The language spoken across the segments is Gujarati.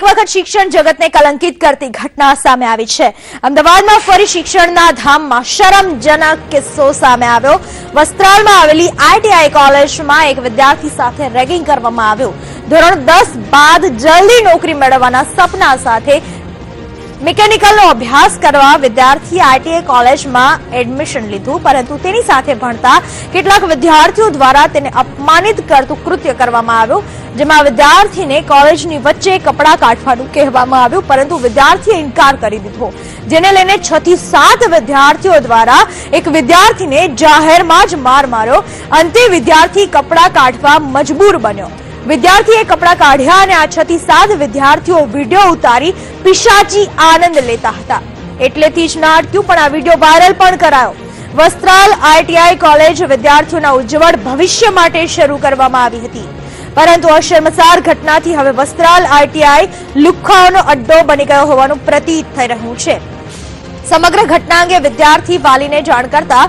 એક વખત શિક્ષણ જગતને કલંકિત કરતી ઘટના સામે આવી છે। અમદાવાદમાં ફરી શિક્ષણના ધામમાં શરમજનક કિસ્સો સામે આવ્યો। વસ્ત્રાલમાં આવેલી આઈટીઆઈ કોલેજમાં એક વિદ્યાર્થી સાથે રેગિંગ કરવામાં આવ્યું। ધોરણ 10 બાદ જલ્દી નોકરી મેળવવાના સપના સાથે મિકેનિકલનો અભ્યાસ કરવા વિદ્યાર્થીએ આઈટીઆઈ કોલેજમાં એડમિશન લીધું, પરંતુ તેની સાથે ભણતા કેટલાક વિદ્યાર્થીઓ દ્વારા તેને અપમાનિત કરતું કૃત્ય કરવામાં આવ્યું, જેમાં વિદ્યાર્થીને કોલેજની વચ્ચે કપડાં કાઢવાનું કહેવામાં આવ્યું, પરંતુ વિદ્યાર્થીએ ઇનકાર કરી દીધો, જેને લઈને 6 થી 7 વિદ્યાર્થીઓ દ્વારા એક વિદ્યાર્થીને જાહેરમાં જ માર માર્યો। અંતે વિદ્યાર્થી કપડાં કાઢવા મજબૂર બન્યો। વિદ્યાર્થીએ કપડાં કાઢ્યા અને આ 6 થી 7 વિદ્યાર્થીઓ વિડીયો ઉતારી પિશાચી આનંદ લેતા હતા। એટલેથી જ નાટ્યું, પણ આ વિડીયો વાયરલ પણ કરાયો। વસ્ત્રાલ આઈટીઆઈ કોલેજ વિદ્યાર્થીઓના ઉજ્જવળ ભવિષ્ય માટે શરૂ કરવામાં આવી હતી, પરંતુ આ શર્મસાર ઘટનાથી હવે વસ્ત્રાલ આઈટીઆઈ લુખ્ખાઓનો અડ્ડો બની ગયો હોવાનું પ્રતીત થઈ રહ્યું છે। સમગ્ર ઘટના અંગે વિદ્યાર્થી વાલીને જાણ કરતા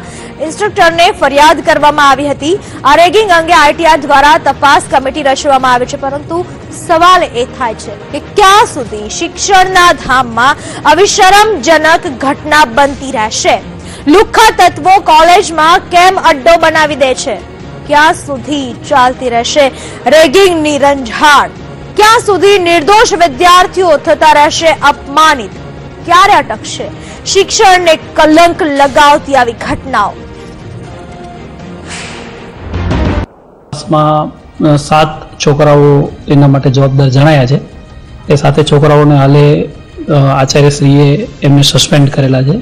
ઇન્સ્ટ્રક્ટરને ફરિયાદ કરવામાં આવી હતી। આ રેગિંગ અંગે આઈટીઆઈ દ્વારા તપાસ કમિટી રચવામાં આવી છે, પરંતુ સવાલ એ થાય છે કે ક્યાં સુધી શિક્ષણના ધામમાં આવી શરમજનક ઘટના બનતી રહેશે? લુખ્ખા તત્વો કોલેજમાં કેમ અડ્ડો બનાવી દે છે? ક્યાં સુધી ચાલતી રહેશે રેગિંગની રંજાડ? ક્યાં સુધી નિર્દોષ વિદ્યાર્થીઓ થતા રહેશે અપમાનિત? ક્યારે અટકશે શિક્ષણને કલંક લગાવતી આવી ઘટનાઓ? 7 છોકરાઓ એના માટે જવાબદાર જણાયા છે। એ 7 છોકરાઓને હાલે આચાર્યશ્રીએ એમને સસ્પેન્ડ કરેલા છે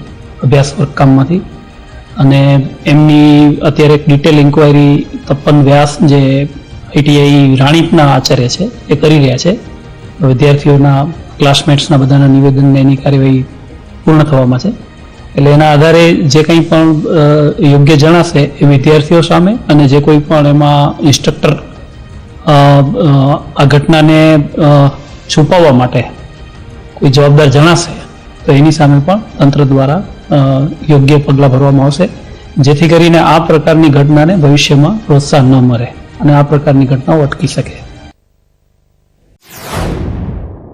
અભ્યાસ વર્ગકામમાંથી, અને એમની અત્યારે એક ડિટેલ ઇન્ક્વાયરી તપન વ્યાસ જે આઈટીઆઈ રાણીપના આચાર્ય છે એ કરી રહ્યા છે। વિદ્યાર્થીઓના ક્લાસમેટ્સના બધાના નિવેદનને એની કાર્યવાહી પૂર્ણ થવામાં છે, એટલે એના આધારે જે કંઈ પણ યોગ્ય જણાશે એ વિદ્યાર્થીઓ સામે, અને જે કોઈ પણ એમાં ઇન્સ્ટ્રક્ટર આ ઘટનાને છુપાવવા માટે કોઈ જવાબદાર જણાશે તો એની સામે પણ તંત્ર દ્વારા યોગ્ય પગલાં ભરવામાં આવશે, જેથી કરીને આ પ્રકારની ઘટનાને ભવિષ્યમાં પ્રોત્સાહન ન મળે અને આ પ્રકારની ઘટનાઓ અટકી શકે।